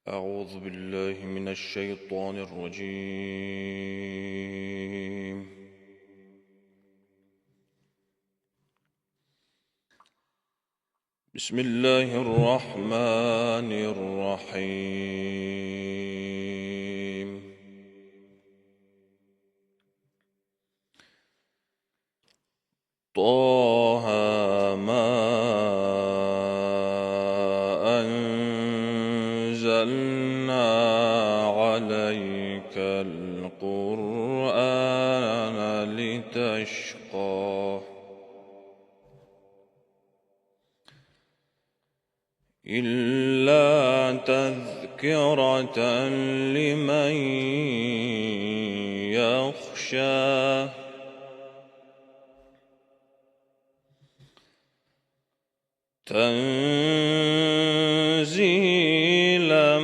أعوذ بالله من الشيطان الرجيم. بسم الله الرحمن الرحيم. طه ما أنزلنا عليك القرآن لتشقى إلا تذكرة لمن يخشى تنزيلا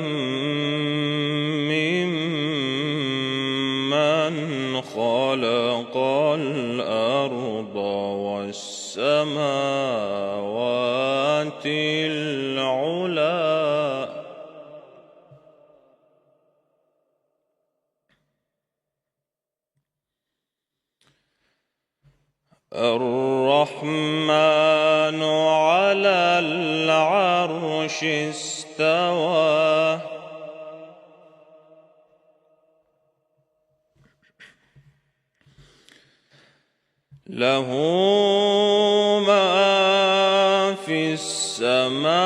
ممن خلق الأرض والسماوات العلى الرحمن على العرش استوى له ما في السماوات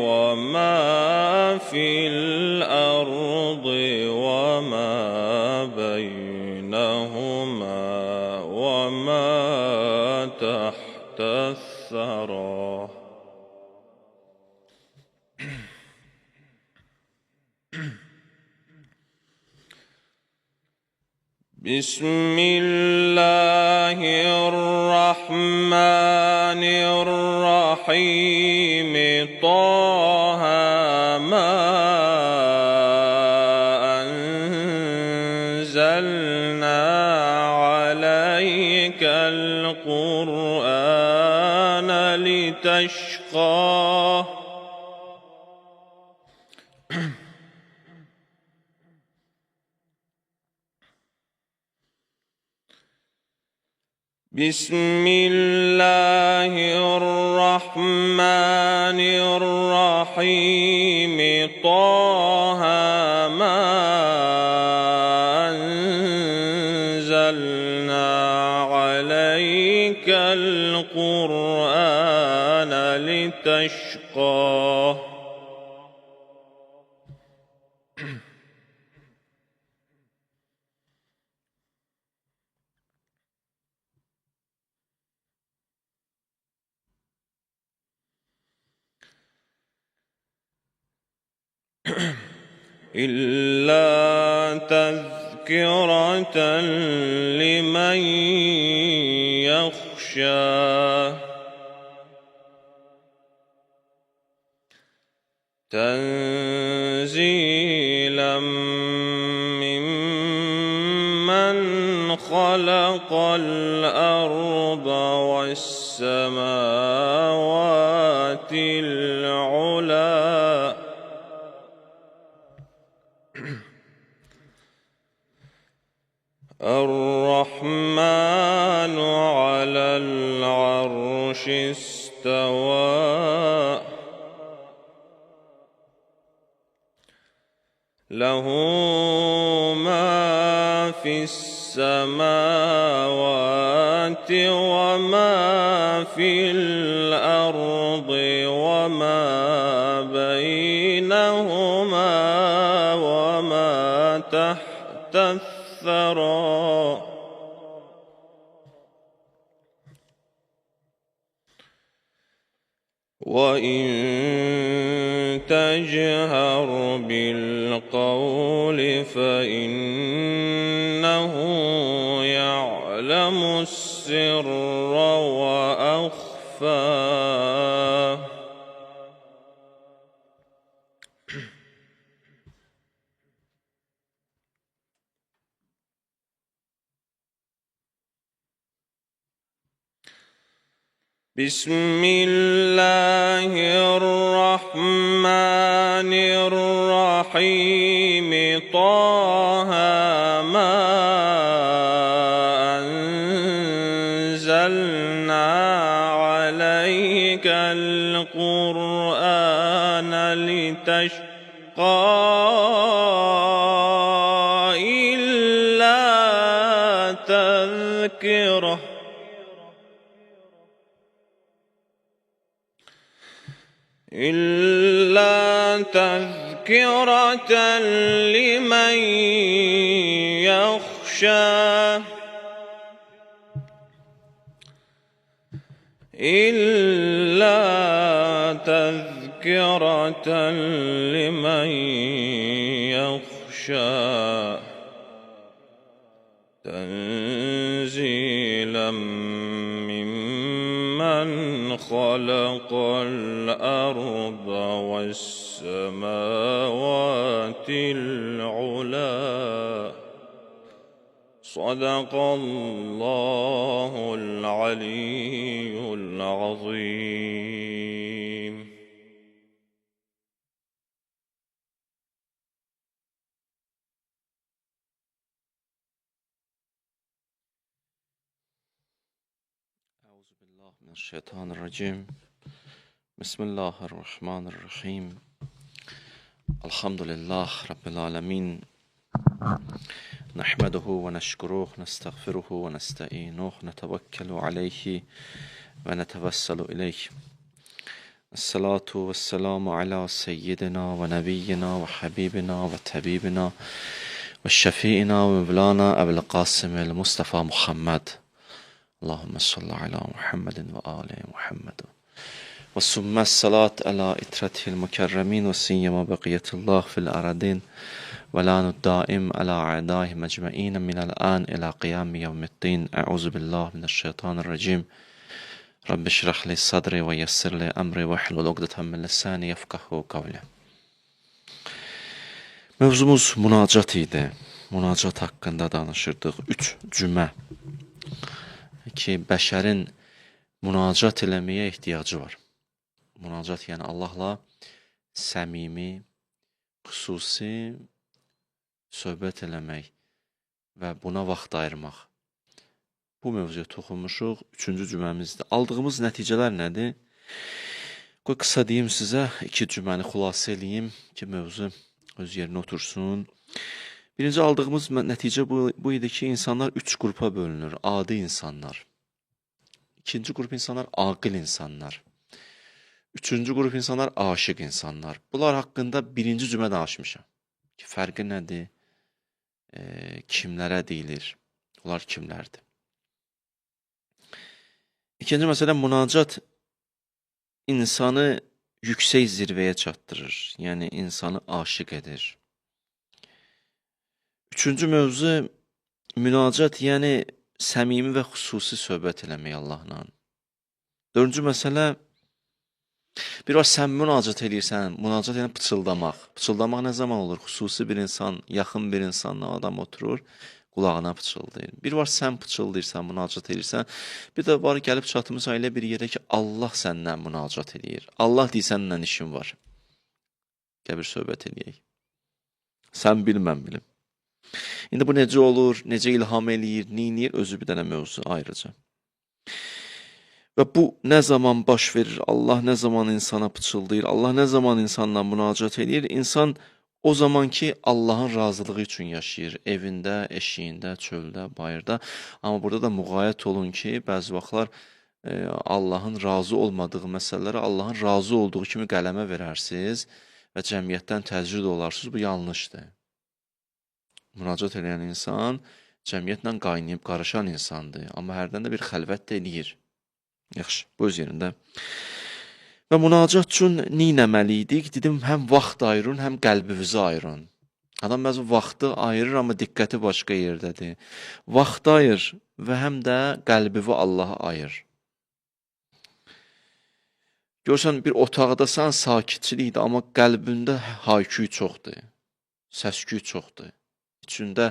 وما في الأرض وما بينهما وما تحت الثرى بسم الله الرحمن الرحيم طه ما أنزلنا عليك القرآن لتشقى بسم الله الرحمن الرحيم طه ما أنزلنا عليك القرآن لتشقى إلا تذكرة لمن يخشى تنزيلا ممن خلق الأرض والسماوات العلى الرحمن على العرش استوى له ما في السماوات وما في الأرض وما بينهما وما تحت الثرى وإن تجهر بالقول فإنه يعلم السر وأخفى بسم الله الرحمن الرحمن الرحيم طه ما أنزلنا عليك القرآن لتشقى إلا تذكرة لمن يخشى تنزيلا ممن خلق الأرض والسماوات العلا صدق الله العلي العظيم. أعوذ بالله من الشيطان الرجيم. بسم الله الرحمن الرحيم. الحمد لله رب العالمين. نحمده ونشكره نستغفره ونستعينه نتوكل عليه ونتوسل إليه. الصلاة والسلام على سيدنا ونبينا وحبيبنا وطبيبنا والشفيعنا ومولانا أبي القاسم المصطفى محمد. اللهم صل على محمد وآل محمد وثم الصلاة على إترته المكرمين وسيما بقية الله في الأرضين ولعن الدائم على أعدائهم أجمعين من الآن إلى قيام يوم الدين. أعوذ بالله من الشيطان الرجيم. رب اشرح لي صدري ويسر لي أمري واحلل عقدة من لساني يفقهوا قولي. Mövzumuz münacat idi. Münacat haqqında danışırdıq. 3 cümə ki, bəşərin münacat eləməyə ehtiyacı var. Münacat yəni Allahla səmimi, xüsusi söhbət eləmək və buna vaxt ayırmaq. Bu mövzuya toxunmuşuq. 3-cü cüməmizdir. Aldığımız nəticələr nədir? Qoy qısa deyim sizə, 2 cüməni xülasə eləyim ki, mövzu öz yerinə otursun. Birinci aldığımız nəticə bu idi ki, insanlar 3 qrupa bölünür. Adi insanlar. İkinci qrup insanlar aqil insanlar. Üçüncü qrup insanlar aşiq insanlar. Bunlar haqqında birinci cümə danışmışam. Ki, fərqi nədir? Kimlərə deyilir? Onlar kimlərdir? İkinci məsələ, münacat insanı yüksək zirvəyə çatdırır. Yəni, insanı aşiq edir. Üçüncü mövzu, münacat, yəni səmimi və xüsusi söhbət eləmək Allahla. Dördüncü məsələ, bir var sən münacat edirsən, münacat yəni pıçıldamaq. Pıçıldamaq nə zaman olur? Xüsusi bir insan, yaxın bir insanla adam oturur, qulağına pıçıldayır. Bir var sən pıçıldayırsan, münacat edirsən. Bir də var gəlib çatmışsan elə bir yerə ki, Allah səndən münacat edir. Allah deyir, səninlə işin var. Gəl bir söhbət eləyək. Sən bil, mən bilim. İndi bu necə olur, necə ilham eləyir, neynir, özü bir dənə mövzu ayrıca. Və bu nə zaman baş verir, Allah nə zaman insana pıçıldayır, Allah nə zaman insanla münacat edir, insan o zaman ki, Allahın razılığı üçün yaşayır, evində, eşiyində, çöldə, bayırda. Amma burada da müğayət olun ki, bəzi vaxtlar Allahın razı olmadığı məsələləri Allahın razı olduğu kimi qələmə verərsiniz və cəmiyyətdən təcrid olarsınız, bu yanlışdır. Müracat edən insan cəmiyyətlə qaynayıb qarışan insandır. Amma hərdən də bir xəlvət də eləyir. Yaxşı, bu öz yerində. Və münacat üçün neynəməliydik? Dedim, həm vaxt ayırın, həm qəlbinizi ayırın. Adam bəzi vaxtı ayırır, amma diqqəti başqa yerdədir. Vaxt ayır və həm də qəlbini Allaha ayır. Görsən, bir otaqdasan, sakitçilikdir, amma qəlbində hayküy çoxdur, səsküy çoxdur. İçində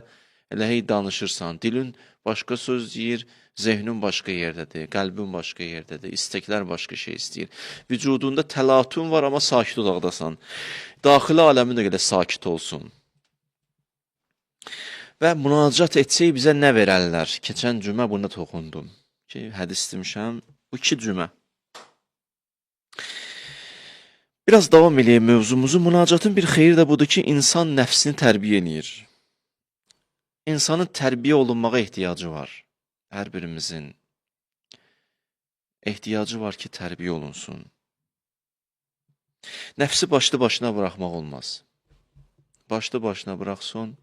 elə hey danışırsan, dilin başqa söz deyir, Zehnin başqa yerdədir, qəlbin başqa yerdədir, istəklər başqa şey istəyir. Vücudunda təlatün var, amma sakit olaqdasan. Daxili aləmin də qədər sakit olsun. Və münacat etsək bizə nə verərlər? Keçən cümə buna toxundum. Ki, hədis demişəm, bu 2 cümə. Biraz davam eləyək mövzumuzu. Münacatın bir xeyri də budur ki, insan nəfsini tərbiyə eləyir. İnsanın tərbiyə olunmağa ehtiyacı var. Hər birimizin ehtiyacı var ki, tərbiyə olunsun. Nəfsi başlı başına buraxmaq olmaz. Başlı başına buraxsın,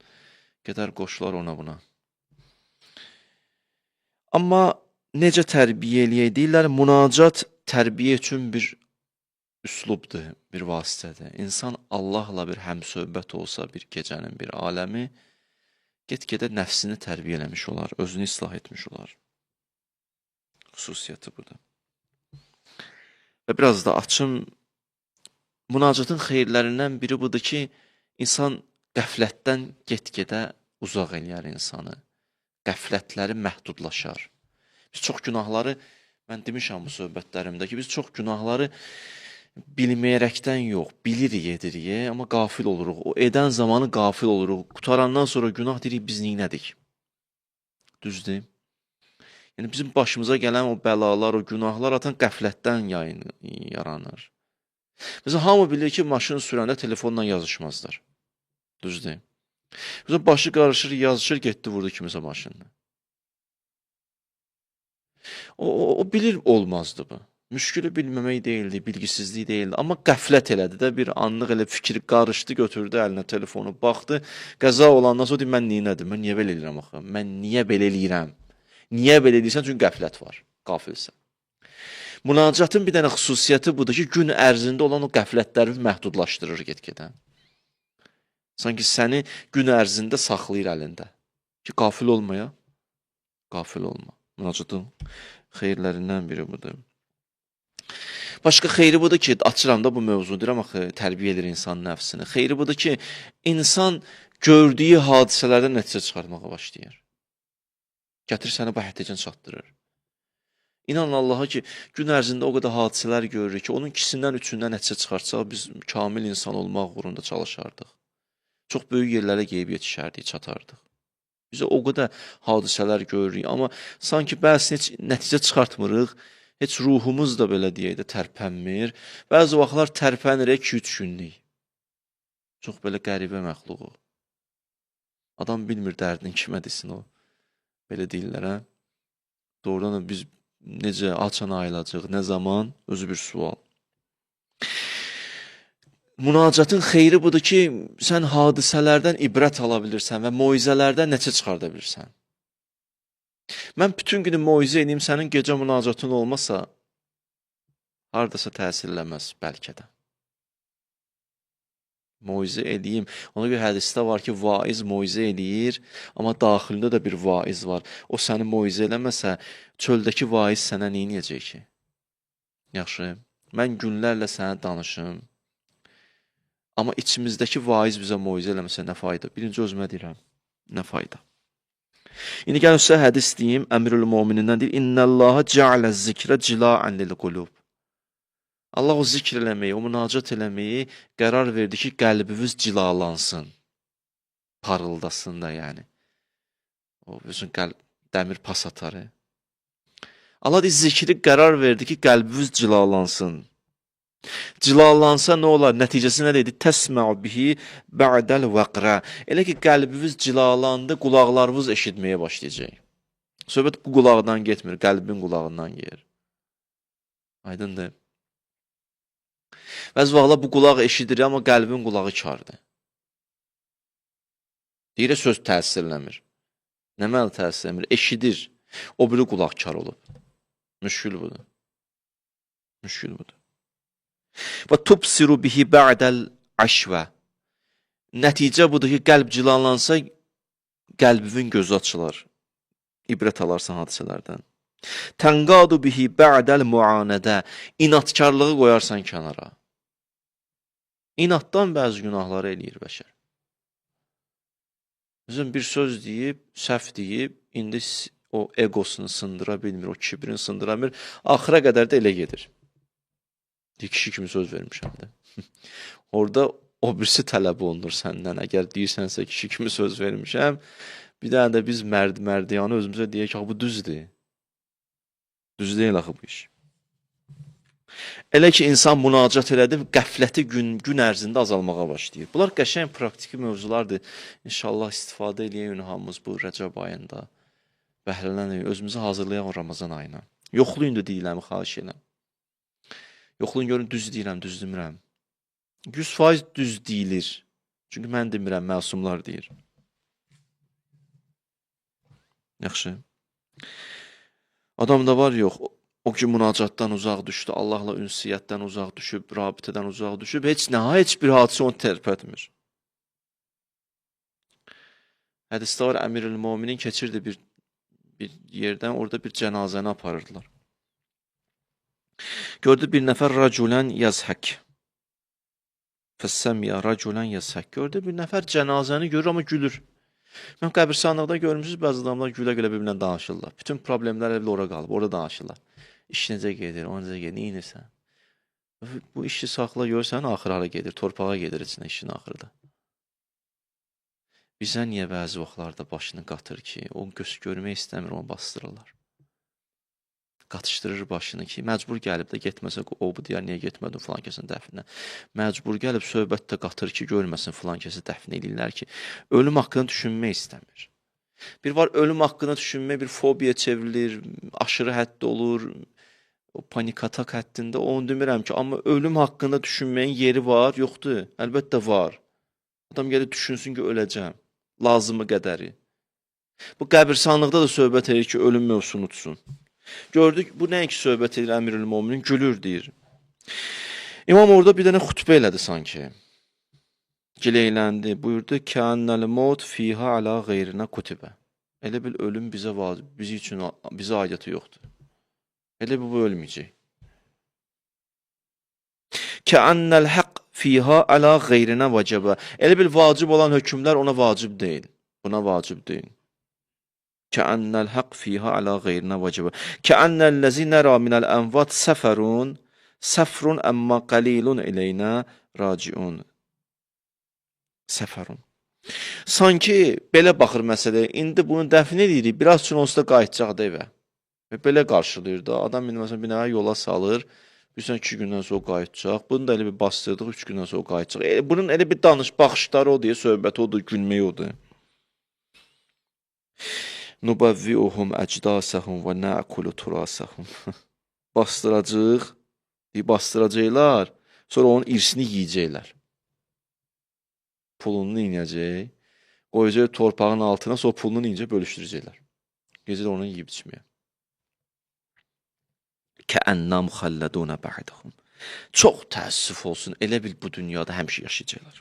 qədər qoşular ona buna. Amma necə tərbiyə eləyək deyirlər, münacat tərbiyə üçün bir üslubdur, bir vasitədir. İnsan Allahla bir həmsöhbət olsa, bir gecənin bir aləmi, get-gedə nəfsini tərbiyə eləmiş olar, özünü islah etmiş olar. Xüsusiyyəti budur. Və biraz da açım, münacatın xeyirlərindən biri budur ki, insan qəflətdən get-gedə uzaq eləyər insanı. Qəflətləri məhdudlaşar. Biz çox günahları, mən demişəm bu söhbətlərimdə ki, biz çox günahları bilməyərəkdən yox, bilirik, edirik, amma qafil oluruq. O edən zamanı qafil oluruq. Qutarandan sonra günah deyirik, biz neynədik? Düzdür? Yəni, bizim başımıza gələn o bəlalar, o günahlar atan qəflətdən yaranır. Mesela hamı bilir ki, maşın sürəndə telefonla yazışmazlar. Düzdür? Mesela başı qarışır, yazışır, getdi, vurdu kimisə maşınla. O bilir olmazdı bu. Müşkülü bilməmək deyildi, bilgisizlik deyildi. Amma qəflət elədi də, bir anlıq elə fikri qarışdı, götürdü əlinə telefonu, baxdı. Qəza olandan sonra deyir, mən neynədim, mən niyə belə eləyirəm axı? Mən niyə belə eləyirəm? Niyə belə eləyirsən? Çünki qəflət var, qafilsən. Münacatın bir dənə xüsusiyyəti budur ki, gün ərzində olan o qəflətləri məhdudlaşdırır get-gedən. Sanki səni gün ərzində saxlayır əlində. Ki, qafil olmaya, qafil olma. Münacatın xeyirlərindən biri budur. Başqa xeyri budur ki, açıram da bu mövzu, deyirəm axı, tərbiyə edir insan nəfsini. Xeyri budur ki, insan gördüyü hadisələrdən nəticə çıxartmağa başlayır. Gətir səni bu həddəcən çatdırır. İnanın Allaha ki, gün ərzində o qədər hadisələr görürük ki, onun ikisindən, üçündən nəticə çıxartsaq, biz kamil insan olmaq uğrunda çalışardıq. Çox böyük yerlərə qeyb yetişərdik, çatardıq. Bizə o qədər hadisələr görürük, amma sanki bəzisi heç nəticə çıxartmırıq, heç ruhumuz da belə deyək də tərpənmir. Bəzi vaxtlar tərpənirək 2-3 günlük. Çox belə qəribə məxluq o. Adam bilmir dərdini kimə desin o. Belə deyirlər, hə? Doğrudan da biz necə açan ayılacaq, nə zaman? Özü bir sual. Münacatın xeyri budur ki, sən hadisələrdən ibrət ala bilirsən və moizələrdən nəticə çıxarda bilirsən. Mən bütün günü moizə edeyim, sənin gecə münacatın olmasa, haradasa təsir eləməz bəlkə də. Moizə edeyim. Ona görə hədisdə var ki, vaiz moizə eləyir, amma daxilində də bir vaiz var. O səni moizə eləməsə, çöldəki vaiz sənə neynəyəcək ki? Yaxşı, mən günlərlə sənə danışım, amma içimizdəki vaiz bizə moizə eləməsə nə fayda? Birinci özümə deyirəm, nə fayda? İndi gəlin sizə hədis deyim, Əmirül Möminindən deyir, İnnəllaha cəalə zikrə cila'ən lil-qulub. Allah o zikr eləməyi, o münacat eləməyi qərar verdi ki, qəlbiniz cilalansın, parıldasın da yəni. O bizim dəmir pas atarı. Allah deyir, zikri qərar verdi ki, qəlbiniz cilalansın. Cilalansa nə olar? Nəticəsi nə deyir? Təsmə'u bihi ba'dəl vəqrə. Elə ki, qəlbiniz cilalandı, qulaqlarınız eşitməyə başlayacaq. Söhbət bu qulaqdan getmir, qəlbin qulağından gelir. Aydındır. Bəzi vaxtlar bu qulaq eşidir, amma qəlbin qulağı kardır. Deyirə söz təsirləmir. Nə məli təsirləmir? Eşidir. O biri qulaq kar olub. Müşkül budur. Müşkül budur. Və tubsiru bihi ba'dəl əşvə. Nəticə budur ki, qəlb cilalansa, qəlbin gözü açılar. İbrət alarsan hadisələrdən. Tənqadu bihi ba'dəl muanədə. İnatkarlığı qoyarsan kənara. İnatdan bəzi günahları eləyir bəşər. Bizim bir söz deyib, səhv deyib, indi O egosunu sındıra bilmir, o kibrini sındıra bilmir. Axıra qədər də elə gedir. Kişi kimi söz vermişəm də. Orada o birisi tələb olunur səndən. Əgər deyirsənsə kişi kimi söz vermişəm, bir dənə də biz mərdiyanı özümüzə deyək ki, bu düzdür. Düz deyil axı bu iş. Elə ki, insan münacat elədi, qəfləti gün ərzində azalmağa başlayır. Bunlar qəşəng praktiki mövzulardır. İnşallah istifadə eləyək hamımız bu Rəcəb ayında. Bəhrələnək, özümüzü hazırlayaq o Ramazan ayına. Yoxlayın da deyiləmi, xahiş eləm. Yoxlayın, görün, düz deyirəm, düz demirəm. 100% düz deyilir. Çünki mən demirəm, məsumlar deyir. Yaxşı. Adam da var, yox. O ki, münacatdan uzaq düşdü, Allahla ünsiyyətdən uzaq düşüb, rabitədən uzaq düşüb, heç bir hadisə onu tərpətmir. Hədisdə var, Əmirül-Müminin keçirdi bir yerdən, orada bir cənazəni aparırdılar. Gördü bir nəfər raculən yazhək. Fəssəmiyə raculən yazhək. Gördü bir nəfər cənazəni görür, amma gülür. Mən qəbirstanlıqda görmüşsünüz, bəzi adamlar gülə-gülə bir-birinə danışırlar. Bütün problemlər evlə ora qalıb, orada danışırlar. İş necə gedir, o necə gedir, neynirsən? Bu işi saxla görsən, axır hara gedir, torpağa gedir içinə işin axırda. Bizə niyə bəzi vaxtlarda başını qatır ki, o görmək istəmir, onu bastırırlar. Qatışdırır başını ki, məcbur gəlib də getməsə, o bu deyər, niyə getmədin filan kəsin dəfninə. Məcbur gəlib söhbətdə qatır ki, görməsin filan kəsi dəfn edirlər ki, ölüm haqqını düşünmək istəmir. Bir var, ölüm haqqını düşünmək bir fobiya çevrilir, aşırı həddə olur, o panik atak həddində, onu demirəm ki, amma ölüm haqqında düşünməyin yeri var, yoxdur, əlbəttə var. Adam gəlir düşünsün ki, öləcəm, lazımı qədəri. Bu qəbirstanlıqda da söhbət edir ki, ölüm mövzusunu tutsun. Gördük, bu nəinki söhbət edir Əmirül-Müminin, gülür deyir. İmam orada bir dənə xütbə elədi sanki. Gileyləndi, buyurdu, Kənnəl mot fiha ala qeyrinə kutibə. Elə bil ölüm bizə aidiyyatı yoxdur. Elə bu ölməyəcək. Kənnəl haqq fiha ala qeyrinə vacibə. Elə bil vacib olan hökmlər ona vacib deyil. Buna vacib deyil. Kənnəl haqq fiha ala qeyrinə vacibə. Kənnəlləzi nərə minəl ənvat səfrun əmmə qalilun eleynə raciun. Səfərun. Sanki belə baxır məsələyə, indi bunu dəfn edirik, biraz üçün onsuz da qayıtacaq da evə. Belə qarşılayır da, adam məsələn binaya yola salır, bilsən 2 gündən sonra qayıtacaq, bunu da elə bir bastırdıq, 3 gündən sonra qayıtacaq. Bunun elə bir baxışları o deyə, söhbəti odur, gülmək odur. Nubavviuhum əcdasəhum və nə'kulu turasəhum. Bastıracaqlar, sonra onun irsini yiyəcəklər. Pulunu yiyəcək, qoyacaq torpağın altına, sonra pulunu yiyincə bölüşdürəcəklər. Gecədə onu yiyib içməyə. Kəənnəm xəllədunə bə'dəhum. Çox təəssüf olsun, elə bil bu dünyada həmişə yaşayacaqlar.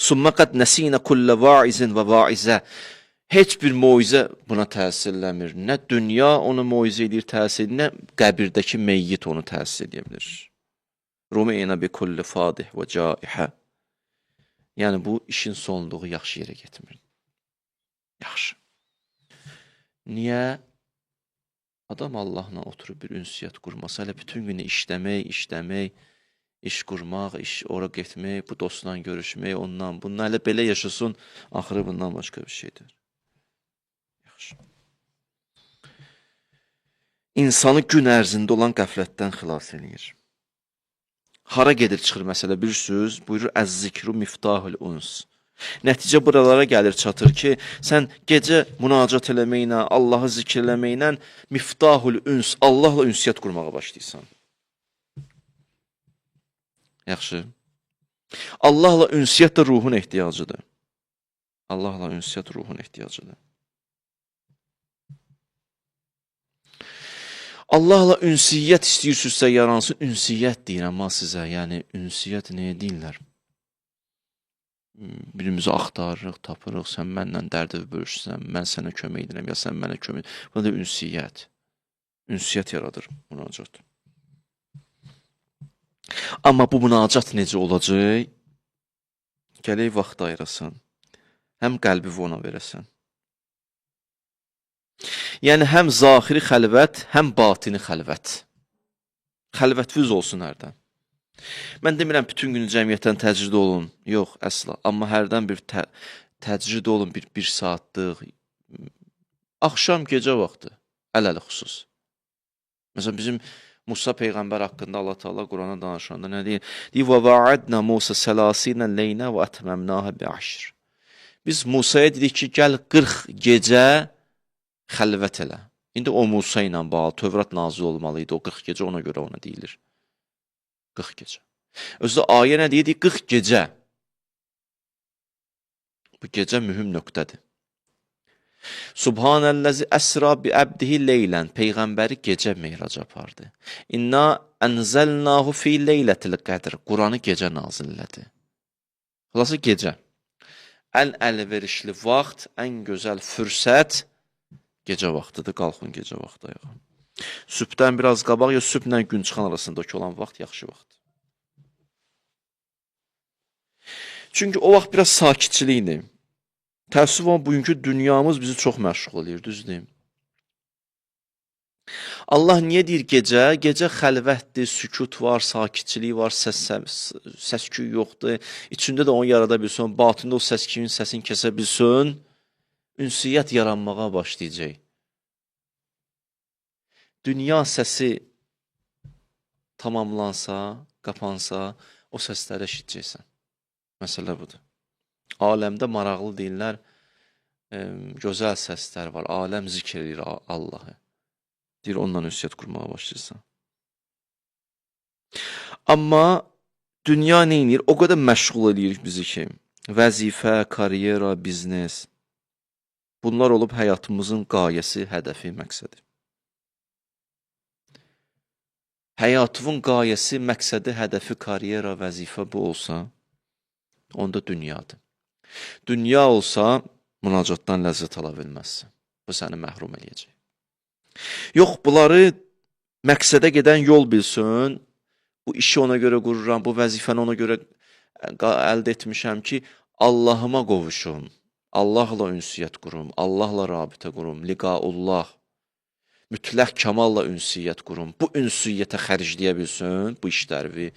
Sümmə qəd nəsinə kullə vaizin və vaizə. Heç bir moizə buna təsirləmir. Nə dünya onu moizə edir, təsir edir, nə qəbirdəki meyyit onu təsir edə bilir. Rumeyna bi kulli fadih və caihə. Yəni, bu işin sonluğu yaxşı yerə getmir. Yaxşı. Niyə? Adam Allahla oturub bir ünsiyyət qurması, hələ bütün günü işləmək, iş qurmaq, ora getmək, bu dostla görüşmək, ondan, bundan hələ belə yaşasın, axırı bundan başqa bir şeydir. Yaxşı. İnsanı gün ərzində olan qəflətdən xilas eləyir. Hara gedir, çıxır məsələ, bir söz, buyurur, əz-zikru miftahul uns. Nəticə buralara gəlir, çatır ki, sən gecə münacat eləməklə, Allahı zikr eləməklə miftahul üns, Allahla ünsiyyət qurmağa başlayırsan. Yaxşı. Allahla ünsiyyət də ruhun ehtiyacıdır. Allahla ünsiyyət ruhun ehtiyacıdır. Allahla ünsiyyət istəyirsizsə yaransın, ünsiyyət deyirəm ha sizə, yəni ünsiyyət nəyə deyirlər? Birimizi axtarırıq, tapırıq, sən mənlə dərdə bölüşsən, mən sənə kömək edirəm, ya sən mənə kömək edirəm. Bu da ünsiyyət. Ünsiyyət yaradır münacat. Amma bu münacat necə olacaq? Gələk vaxt ayırasan, həm qəlbi ona verəsən. Yəni, həm zahiri xəlvət, həm batini xəlvət. Xəlvətviz olsun hərdən. Mən demirəm, bütün günü cəmiyyətdən təcrid olun. Yox, əsla. Amma hərdən bir təcrid olun, bir saatlıq. Axşam, gecə vaxtı, ələli xüsus. Məsələn, bizim Musa Peyğəmbər haqqında Allah Teala Qurana danışanda nə deyir? Deyir, وَوَعَدْنَا مُوسَى سَلَاسِينَ لَيْنَا وَأَتْمَمْنَاهَا بِعَشْرٍ. Biz Musaya dedik ki, gəl 40 gecə xəlvət elə. İndi o Musa ilə bağlı, Tövrat nazil olmalı idi, o 40 gecə ona görə ona deyilir. 40 gecə. Özü də ayə nə deyir? 40 gecə. Bu gecə mühüm nöqtədir. Subhanəllazi əsra bi əbdihi leylən. Peyğəmbəri gecə meyrac apardı. İnna ənzəlnahu fi leylətil qədr. Quranı gecə nazil elədi. Xulası gecə. Ən əlverişli vaxt, ən gözəl fürsət gecə vaxtıdır. Qalxın gecə vaxtı ayağa. Sübhdən biraz qabaq ya sübhlə gün çıxan arasındakı olan vaxt yaxşı vaxtdır. Çünki o vaxt biraz sakitçilikdir. Təəssüf olun, bugünkü dünyamız bizi çox məşğul edir, düzdür? Allah niyə deyir gecə? Gecə xəlvətdir, sükut var, sakitçilik var, səs-küy yoxdur. İçində də onu yarada bilsin, batında o səs-küyün səsini kəsə bilsin, ünsiyyət yaranmağa başlayacaq. Dünya səsi tamamlansa, qapansa, o səsləri eşitəcəksən. Məsələ budur. Aləmdə maraqlı deyirlər, gözəl səslər var, aləm zikr edir Allahı. Deyir, ondan ünsiyyət qurmağa başlayırsan. Amma dünya nə edir? O qədər məşğul edir bizi ki, vəzifə, karyera, biznes, bunlar olub həyatımızın qayəsi, hədəfi, məqsədi. Həyatımın qayəsi, məqsədi, hədəfi, karyera, vəzifə bu olsa, onda dünyadır. Dünya olsa, münacatdan ləzzət ala bilməzsən. Bu səni məhrum eləyəcək. Yox, bunları məqsədə gedən yol bilsin, bu işi ona görə qururam, bu vəzifəni ona görə əldə etmişəm ki, Allahıma qovuşum, Allahla ünsiyyət qurum, Allahla rabitə qurum, liqaullah, mütləq kamalla ünsiyyət qurum. Bu ünsiyyətə xərcləyə bilsin, bu işlərvi,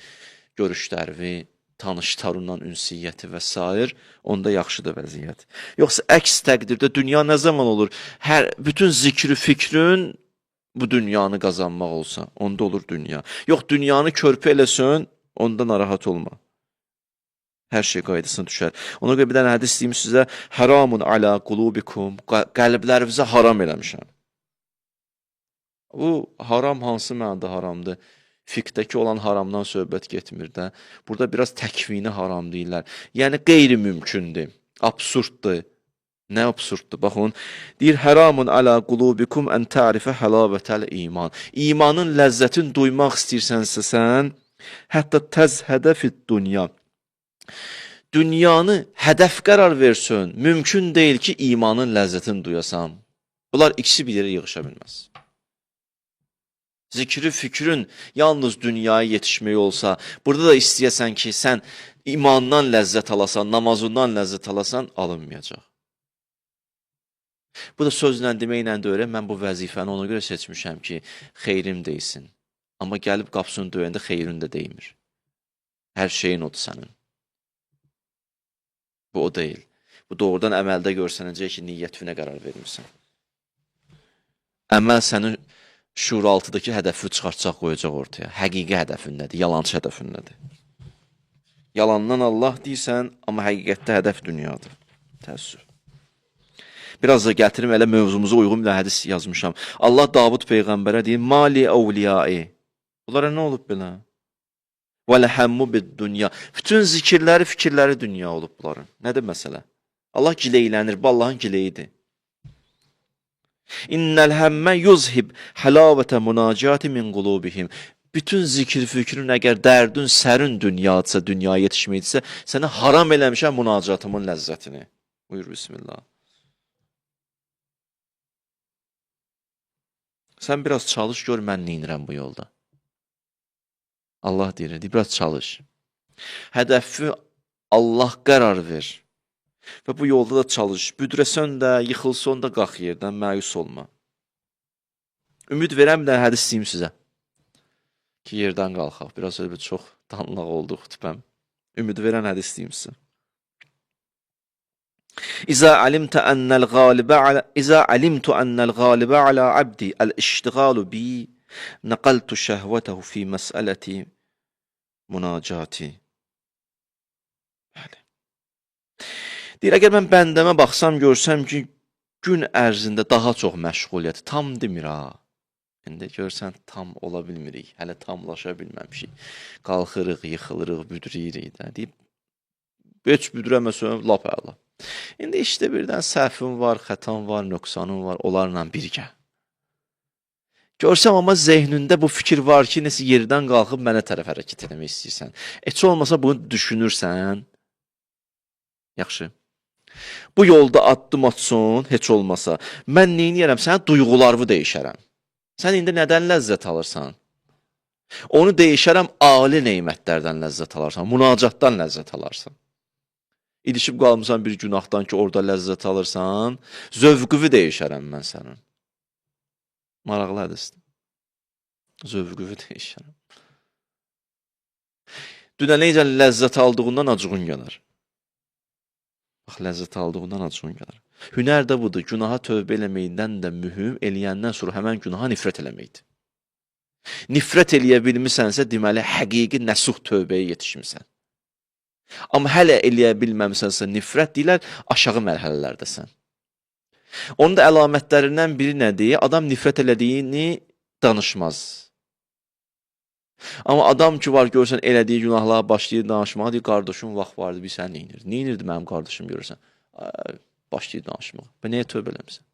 görüşlərvi, tanışlarından ünsiyyəti və s. onda yaxşıdır vəziyyət. Yoxsa əks təqdirdə dünya nə zaman olur? Bütün zikri fikrin bu dünyanı qazanmaq olsa, onda olur dünya. Yox, dünyanı körpü eləsin, onda narahat olma. Hər şey qaydasına düşər. Ona görə bir dənə hədis deyim sizə, haramun alə qulubikum, qəlblərinizə haram eləmişəm. Bu haram hansı mənada haramdır? Fiqdəki olan haramdan söhbət getmir də. Burada biraz təkvini haram deyirlər. Yəni, qeyri-mümkündür, absurddur. Nə absurddur? Baxın, deyir, haramun alə qulubikum ən tərifə həlavətəl iman. İmanın ləzzətini duymaq istəyirsənsə sən, hətta təzhədə fid dünya. Dünyanı hədəf qərar versin, mümkün deyil ki, imanın ləzzətini duyasan. Bunlar ikisi bir yerə yığışa bilməz. Zikri, fikrin yalnız dünyaya yetişmək olsa, burada da istəyəsən ki, sən imandan ləzzət alasan, namazından ləzzət alasan, alınmayacaq. Bu da sözlə deməklə də öyrən, mən bu vəzifəni ona görə seçmişəm ki, xeyrim deysin. Amma gəlib qapısını döyəndə xeyrin də deymir. Hər şeyin odur sənin. Bu o deyil. Bu doğrudan əməldə görsənəcək ki, niyyətinə qərar vermirsən. Əməl sənin şuuraltıdakı hədəfi çıxartacaq, qoyacaq ortaya. Həqiqi hədəfin nədir? Yalancı hədəfin nədir? Yalandan Allah deyirsən, amma həqiqətdə hədəf dünyadır. Təəssüf. Biraz da gətirim, elə mövzumuza uyğun bir hədis yazmışam. Allah Davud Peyğəmbərə deyir, mali əvliyai. Bunlara nə olub belə? Və ləhəmmu bid-dünya. Bütün zikirləri, fikirləri dünya olub bunların. Nədir məsələ? Allah gileylənir, bu Allahın gileyidir. İnnəl həmmə yuzhib həlavətə münacati min qulubihim. Bütün zikir fikrin əgər dərdün sərin dünyadsa, dünyaya yetişməkdirsə, sənə haram eləmişəm münacatımın ləzzətini. Buyur, bismillah. Sən biraz çalış, gör mən neynirəm bu yolda. Allah deyir, biraz çalış. Hədəfi Allah qərar ver. Və bu yolda da çalış. Büdrəsən də, yıxılsan da qalx yerdən, məyus olma. Ümid verəm bir dənə hədis deyim sizə. Ki, yerdən qalxaq. Biraz öyle bir çox danlaq oldu xütbəm. Ümid verən hədis deyim sizə. İza alimtu annal galibə ala abdi el-iştigalu bi naqaltu şəhvətəhu fi məsələti münacati. Bəli. Deyir, əgər mən bəndəmə baxsam, görsəm ki, gün ərzində daha çox məşğuliyyət, tam demir ha. İndi görsən, tam ola bilmirik, hələ tamlaşa bilməmişik. Qalxırıq, yıxılırıq, büdürəyirik də. Deyib, heç büdürəməsəm, lap əla. İndi işdə birdən səhvim var, xətam var, nöqsanım var, onlarla birgə. Görsəm, amma zehnində bu fikir var ki, nəsə yerdən qalxıb mənə tərəf hərəkət etmək istəyirsən. Heç olmasa bunu düşünürsən, yaxşı. Bu yolda addım atson, heç olmasa. Mən neyniyərəm? Sənə duyğularımı dəyişərəm. Sən indi nədən ləzzət alırsan? Onu dəyişərəm, ali neymətlərdən ləzzət alarsan, münacatdan ləzzət alarsan. İlişib qalmısan bir günahdan ki, orada ləzzət alırsan, zövqüvü dəyişərəm mən sənin. Maraqlı hədisdir. Zövqüvü dəyişərəm. Dünə necə ləzzət aldığından acığın gələr. Bax, ləzzət aldığından acığın gələr. Hünər də budur, günaha tövbə eləməkdən də mühüm, eləyəndən sonra həmən günaha nifrət eləməkdir. Nifrət eləyə bilmisənsə, deməli, həqiqi nəsuh tövbəyə yetişmirsən. Amma hələ eləyə bilməmisənsə, nifrət deyilər, aşağı mərhələlərdəsən. Onun da əlamətlərindən biri nədir? Adam nifrət elədiyini danışmaz. Amma adam ki var, görsən, elədiyi günahlara başlayır danışmağa, deyir, qardaşım vaxt vardı, bir sən neynirdi? Neynirdi mənim qardaşım görürsən? Başlayır danışmağa. Və nəyə tövbə eləmişsən?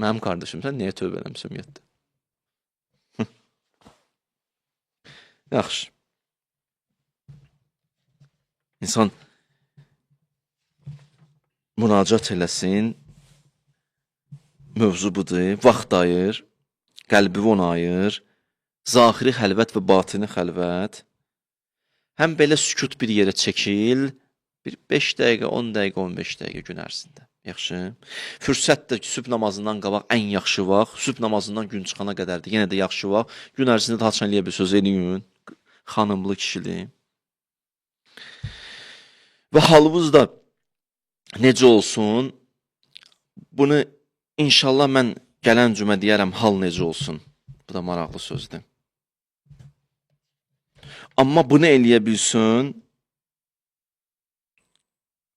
Mənim qardaşım, sən nəyə tövbə eləmişsən ümumiyyətlə? Yaxşı. İnsan müracaat eləsin, mövzu budur, vaxt ayır, qəlbi ona ayır, zahiri xəlvət və batini xəlvət. Həm belə sükut bir yerə çəkil, bir 5 dəqiqə, 10 dəqiqə, 15 dəqiqə gün ərzində. Yaxşı. Fürsət də ki, sübh namazından qabaq ən yaxşı vaxt, sübh namazından gün çıxana qədərdir. Yenə də yaxşı vaxt. Gün ərzində daha çən eləyə bir söz eləyin. Xanımlı, kişili. Və halımız da necə olsun? Bunu inşallah mən gələn cümə deyərəm, hal necə olsun? Bu da maraqlı sözdür. Amma bunu eləyə bilsin,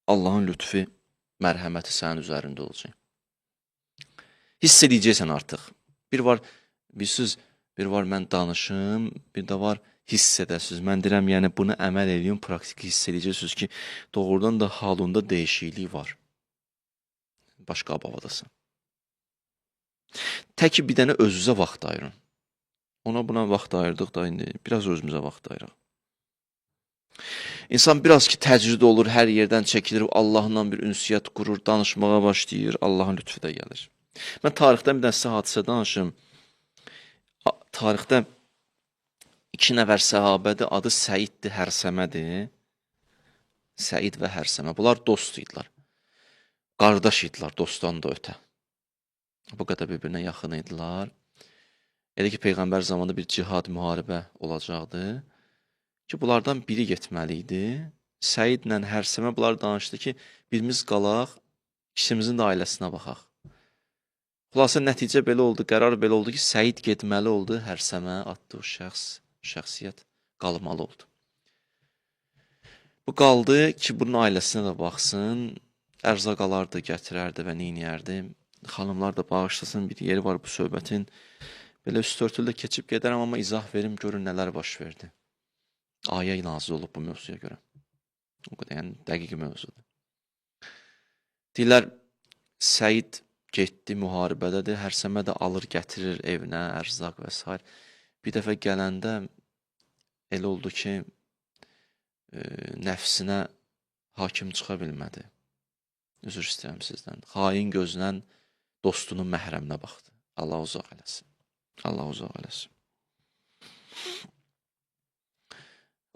Allahın lütfi, mərhəməti sənin üzərində olacaq. Hiss edəcəksən artıq. Bir var mən danışım, bir də var hiss edəsiniz. Mən deyirəm, yəni bunu əməl edin, praktik hiss edəcəksiniz ki, doğrudan da halında dəyişiklik var. Başqa abavadasın. Təki bir dənə özünüzə vaxt ayırın. Ona buna vaxt ayırdıq da indi, biraz özümüzə vaxt ayırıq. İnsan biraz ki təcrid olur, hər yerdən çəkilir, Allahla bir ünsiyyət qurur, danışmağa başlayır, Allahın lütfü də gəlir. Mən tarixdən bir dənə sizə hadisə danışım. Tarixdə 2 nəfər səhabədir, adı Səiddir, Hərsəmədir. Səid və Hərsəmə. Bunlar dost idilər. Qardaş idilər, dostdan da ötə. Bu qədər bir-birinə yaxın idilər. Elə ki, Peyğəmbər zamanında bir cihad, müharibə olacaqdı. Ki, bunlardan biri getməli idi. Səidlə Hərsəmə bunlar danışdı ki, birimiz qalaq, ikimizin də ailəsinə baxaq. Xülasə nəticə belə oldu, qərar belə oldu ki, Səid getməli oldu, Hərsəmə adlı şəxsiyyət qalmalı oldu. Bu qaldı ki, bunun ailəsinə də baxsın, ərzaq alardı, gətirərdi və neyniyərdi. Xanımlar da bağışlasın, bir yeri var bu söhbətin. Belə üst örtüldə keçib gedərəm, amma izah verim, görün nələr baş verdi. Ayə nazil olub bu mövzuya görə. O qədər, yəni dəqiq mövzudur. Deyirlər, Səid getdi, müharibədədir, Hərsəmə də alır, gətirir evinə, ərzaq və s. Bir dəfə gələndə elə oldu ki, nəfsinə hakim çıxa bilmədi. Üzr istəyirəm sizdən. Xain gözlə dostunun məhrəminə baxdı. Allah uzaq eləsin. Allah uzaq eləsin.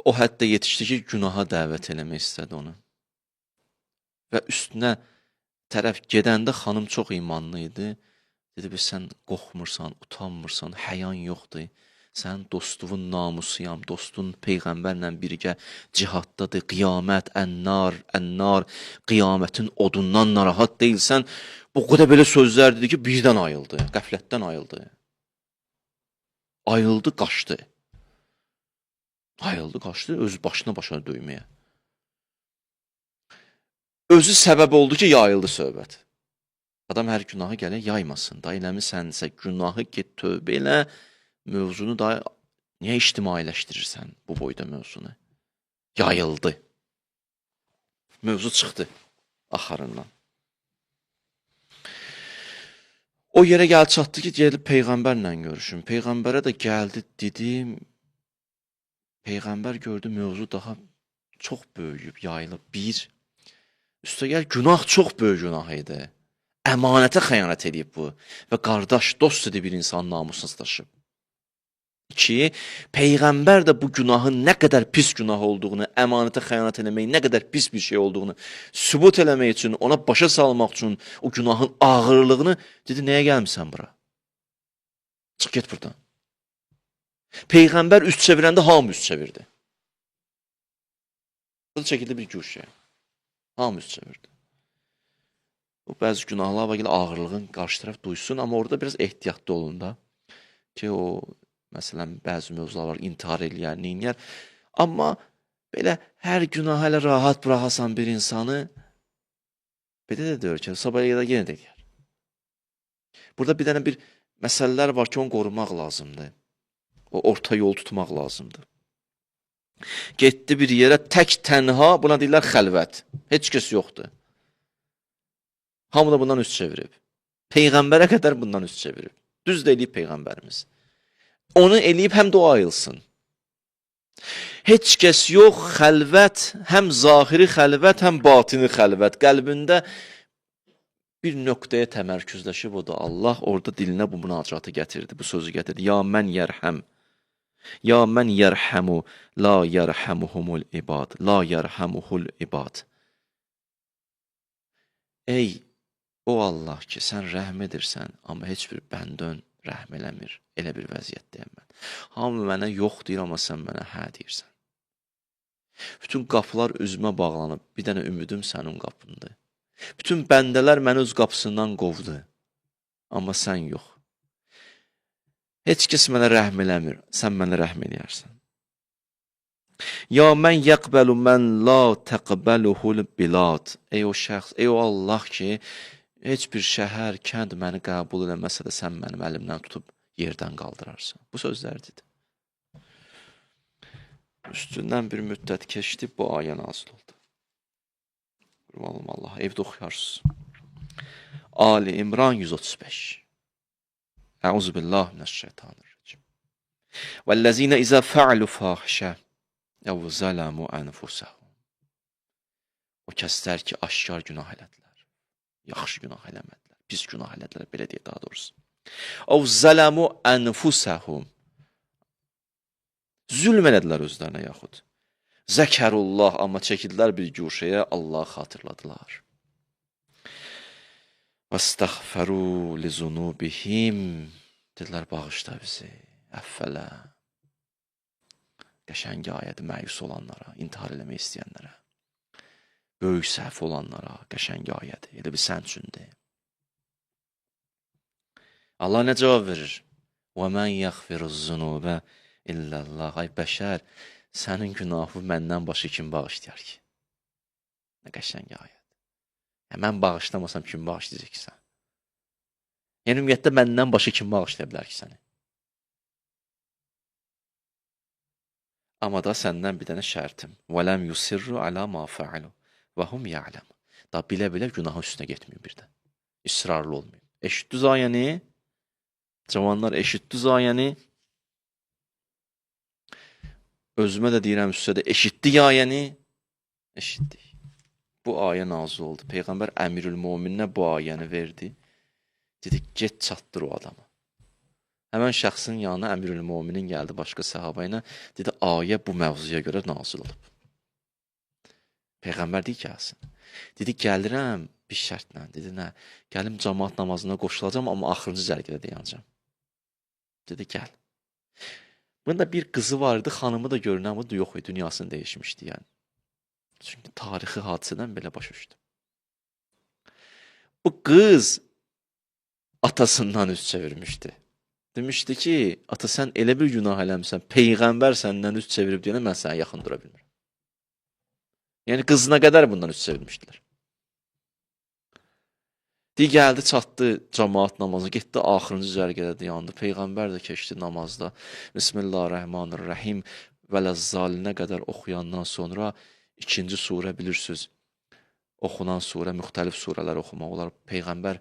O hətta yetişdi ki, günaha dəvət eləmək istədi onu. Və üstünə tərəf gedəndə xanım çox imanlı idi. Dedi, biz sən qorxmursan, utanmırsan, həyan yoxdur. Sən dostluğun namusuyam, dostun Peyğəmbərlə birgə cihaddadır, qiyamət, ənnar, qiyamətin odundan narahat deyilsən. Bu qədər belə sözlər dedi ki, birdən ayıldı, qəflətdən ayıldı. Ayıldı, qaçdı. Ayıldı, qaçdı, öz başına döyməyə. Özü səbəb oldu ki, yayıldı söhbət. Adam hər günahı gələn yaymasın. Da eləmisənsə günahı get tövbə elə, mövzunu da niyə ictimailəşdirirsən bu boyda mövzunu? Yayıldı. Mövzu çıxdı axarından. O yerə gəlib çatdı ki, gəlib Peyğəmbərlə görüşüm. Peyğəmbərə də gəldi, dedim. Peyğəmbər gördü, mövzu daha çox böyüyüb, yayılıb. Bir, üstəgəl günah çox böyük günah idi. Əmanətə xəyanət edib bu və qardaş, dost idi bir insan namusunu daşıb. İki, Peyğəmbər də bu günahın nə qədər pis günah olduğunu, əmanətə xəyanət eləmək nə qədər pis bir şey olduğunu sübut eləmək üçün, ona başa salmaq üçün o günahın ağırlığını dedi, nəyə gəlmişsən bura? Çıx get buradan. Peyğəmbər üst çevirəndə hamı üst çevirdi. Bu da çəkildi bir güşəyə. Hamı üst çevirdi. O bəzi günahlar var, ağırlığın qarşı tərəf duysun, amma orada biraz ehtiyatlı olun da. Ki o, məsələn, bəzi mövzular var, intihar eləyər, neynəyər. Amma belə hər günah hələ rahat bıraqasan bir insanı, belə də deyir ki, sabah ya da yenə də eləyər. Burada bir dənə bir məsələlər var ki, onu qorumaq lazımdır. O orta yol tutmaq lazımdır. Getdi bir yerə tək tənha, buna deyirlər xəlvət. Heç kəs yoxdur. Hamı da bundan üst çevirib. Peyğəmbərə qədər bundan üst çevirib. Düz də eləyib Peyğəmbərimiz. Onu eləyib həm də o ayılsın. Heç kəs yox, xəlvət, həm zahiri xəlvət, həm batini xəlvət. Qəlbində bir nöqtəyə təmərküzləşib o da Allah orada dilinə bu münacatı gətirdi, bu sözü gətirdi. Ya mən yərhəm. Ya mən yərhəmu, la yərhəmuhumul ibad, la yərhəmuhul ibad. Ey o Allah ki, sən rəhm edirsən, amma heç bir bəndən rəhm eləmir. Elə bir vəziyyətdəyəm mən. Hamı mənə yox deyir, amma sən mənə hə deyirsən. Bütün qapılar üzümə bağlanıb, bir dənə ümidim sənin qapındır. Bütün bəndələr məni öz qapısından qovdu, amma sən yox. Heç kəs mənə rəhm eləmir, sən mənə rəhm eləyərsən. Ya mən yəqbəlu mən la təqbəluhul bilad. Ey o şəxs, ey o Allah ki, heç bir şəhər, kənd məni qəbul eləməsə də sən mənim əlimdən tutub yerdən qaldırarsan. Bu sözlərdir. Üstündən bir müddət keçdi, bu ayə nazil oldu. Qurbanım Allah, evdə oxuyarsınız. Ali İmran 135. Əuzubillahminəşşeytanirracim. Vəllezine izə fə'lu fahişə əv zələmu ənfusəhum. O kəslər ki, aşkar günah elədilər, yaxşı günah eləmədilər, pis günah elədilər, belə deyə daha doğrusu. Əv zələmu ənfusəhum. Zülm elədilər özlərinə yaxud. Zəkərullah, amma çəkildilər bir güşəyə, Allah xatırladılar. Vəstəğfəru li zunubihim. Dedilər, bağışla bizi, əffələ. Qəşəng ayədir məyus olanlara, intihar eləmək istəyənlərə. Böyük səhv olanlara qəşəng ayədir. Elə bir sən üçündür. Allah nə cavab verir? وَمَنْ يَغْفِرُ الزُّنُوبَ إِلَّا اللّٰهِ. Ay bəşər, sənin günahı məndən başı kim bağışlayar ki? Nə qəşəng ayədir. Mən bağışlamasam kim bağışlayacaq ki sən? Yəni, ümumiyyətlə, məndən başı kim bağışlaya bilər ki səni? Amma da səndən bir dənə şərtim. وَلَمْ يُسِرُّ عَلَى مَا فَعَلُوا وَهُمْ يَعْلَمُ. Da bilə-bilə günahın üstünə getməyin bir də. İsrarlı olmayın. Eşitdiniz ayəni? Cavanlar, eşitdiniz ayəni? Özümə də deyirəm üstə də, eşitdik ayəni? Eşitdik. Bu ayə nazil oldu. Peyğəmbər Əmirül-Mömininə bu ayəni verdi. Dedi, get çatdır o adamı. Həmən şəxsin yanına Əmirül-Möminin gəldi başqa səhabə ilə. Dedi, ayə bu mövzuya görə nazil olub. Peyğəmbər deyir ki, gəlsin. Dedi, gəlirəm, Bir şərtlə dedi, nə? Gəlim cəmaət namazına qoşulacam, amma axırıncı cərgədə dayanacam. Dedi, gəl. Bunun da bir qızı var idi, xanımı da görünən bu yox idi, dünyasını dəyişmişdi yəni. Çünki tarixi hadisədən belə başa düşdü. Bu qız atasından üz çevirmişdi. Demişdi ki, ata sən elə bir günah eləmişsən, Peyğəmbər səndən üz çevirib deyənə mən sənə yaxın dura bilmirəm. Yəni qızına qədər bundan üz çevirmişdilər. Gəldi, çatdı cəmaət namazı, getdi axırıncı cərgədə dayandı. Peyğəmbər də keçdi namazda. Bismillahirrahmanirrahim və ləzzalinə qədər oxuyandan sonra ikinci surə bilirsiniz. Oxunan surə, müxtəlif surələr oxumaq olar. Peyğəmbər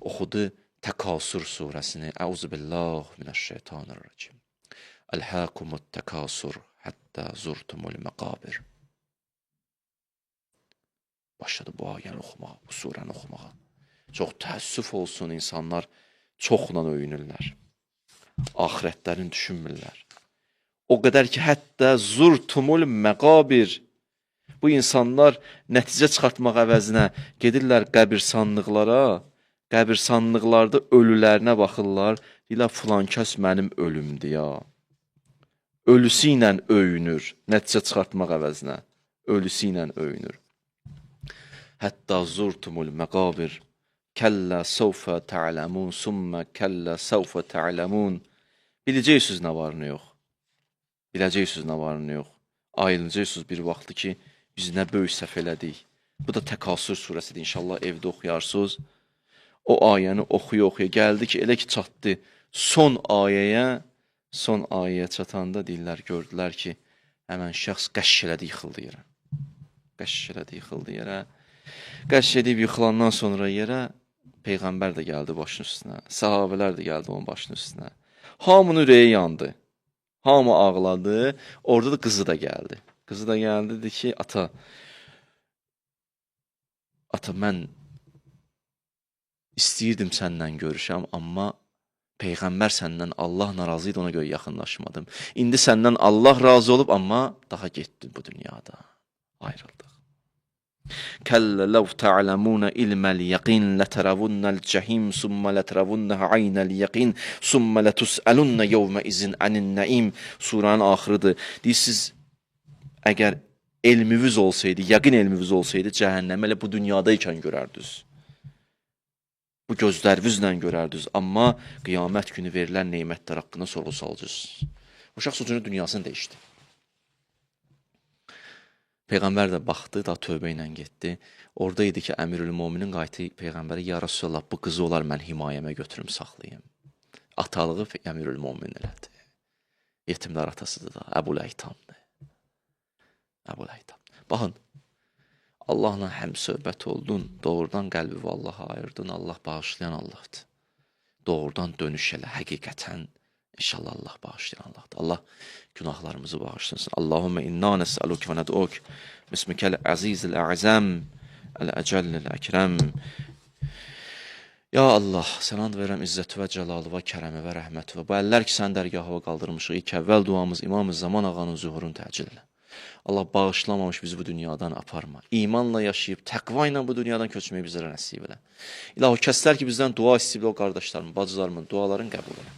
oxudu Təkasür surəsini. Əuzubillah minəşşeytanirracim. Əlhəkumut təkasür həttə zurtumul məqabir. Başladı bu ayəni oxumağa, bu surəni oxumağa. Çox təəssüf olsun, insanlar çoxla öyünürlər. Axirətlərini düşünmürlər. O qədər ki, hətta zurtumul məqabir. Bu insanlar nəticə çıxartmaq əvəzinə gedirlər qəbirsanlıqlara, qəbirsanlıqlarda ölülərinə baxırlar, deyirlər, filan kəs mənim ölümdür ya. Ölüsü ilə öyünür, nəticə çıxartmaq əvəzinə. Ölüsü ilə öyünür. Hətta zurtumul məqabir. Kəllə səvfə tə'ləmun, sümmə kəllə səvfə tə'ləmun. Biləcəksiniz nə var, nə yox. Biləcəksiniz nə var, nə yox. Ayrılacaqsınız bir vaxtı ki, biz nə böyük səhv elədik. Bu da Təkasür surəsidir, inşallah evdə oxuyarsınız. O ayəni oxuya-oxuya gəldi ki, elə ki çatdı son ayəyə çatanda deyirlər, gördülər ki, həmən şəxs qəşş elədi, yıxıldı yerə. Qəşş elədi, yıxıldı yerə. Qəşş edib yıxılandan sonra yerə Peyğəmbər də gəldi başının üstünə, sahabələr də gəldi onun başının üstünə. Hamının ürəyi yandı, hamı ağladı, orada da qızı da gəldi. Qızı da gəldi, dedi ki, ata, mən istəyirdim səndən görüşəm, amma Peyğəmbər səndən Allah narazı idi, ona görə yaxınlaşmadım. İndi səndən Allah razı olub, amma daha getdin bu dünyada, ayrıldıq. Kəllə ləv tə'ləmunə ilməl yəqin, lətərəvunnəl cəhim, sümmə lətərəvunnəhə aynəl yəqin, sümmə lətüsəlunnə yevmə izin ənin nəim. Suranın axırıdır. Deyirsiniz, əgər elminiz olsaydı, yəqin elminiz olsaydı, cəhənnəmə elə bu dünyadaykən görərdiniz. Bu gözlərinizlə görərdiniz, amma qiyamət günü verilən neymətlər haqqında sorğu salacaqsınız. O şəxs ucunu dünyasını dəyişdi. Peyğəmbər də baxdı, da tövbə ilə getdi. Orada idi ki, Əmirül-Müminin qayıtı Peyğəmbərə, ya Rasulallah, bu qızı olar mən himayəmə götürüm, saxlayayım. Atalığı Əmirül-Mümin elədi. Yetimlər atasıdır da, Əbul-Əytamdır. Əbul-Əytam. Baxın, Allahla həm söhbət oldun, doğrudan qəlbi vallaha ayırdın, Allah bağışlayan Allahdır. Doğrudan dönüş elə, həqiqətən, İnşallah Allah bağışlayan Allahdır. Allah günahlarımızı bağışlasın. Allahümme inna nes'aluk və nəd'uk bismikəl əzizil əzəm əl-əcəllil əkrəm. Ya Allah, sənə and verirəm izzəti və cəlalı və kərəmi və rəhməti və bu əllər ki, sən dərgahı qaldırmışıq. İlk əvvəl duamız İmam-ı Zaman ağanın zuhurunu təcillə. Allah bağışlamamış bizi bu dünyadan aparma. İmanla yaşayıb, təqva ilə bu dünyadan köçməyi bizlərə nəsib elə. İlahi, kəslər ki, bizdən dua istəyib o qardaşlarımın, bacılarımın dualarını qəbul elə.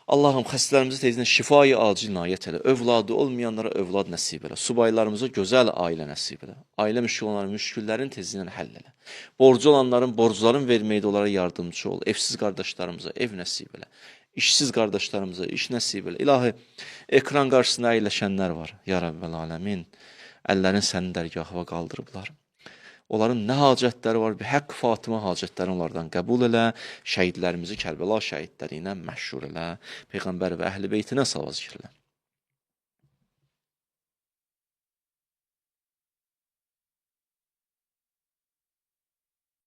Allahım, xəstələrimizi tezdən şifayı acil inayət elə. Övladı olmayanlara övlad nəsib elə. Subaylarımıza gözəl ailə nəsib elə. Ailə müşkül olanların müşküllərini tezdən həll elə. Borcu olanların borcların verməkdə onlara yardımcı ol. Evsiz qardaşlarımıza ev nəsib elə. İşsiz qardaşlarımıza iş nəsib elə. İlahi, ekran qarşısında əyləşənlər var. Ya Rəbbəl aləmin, əllərin sənin dərgahına qaldırıblar. Onların nə hacətləri var, bir haqq Fatimə hacətlərini onlardan qəbul elə, şəhidlərimizi Kərbəla şəhidləri ilə məşhur elə, Peyğəmbər və əhl-i beytinə salavat zikr elə.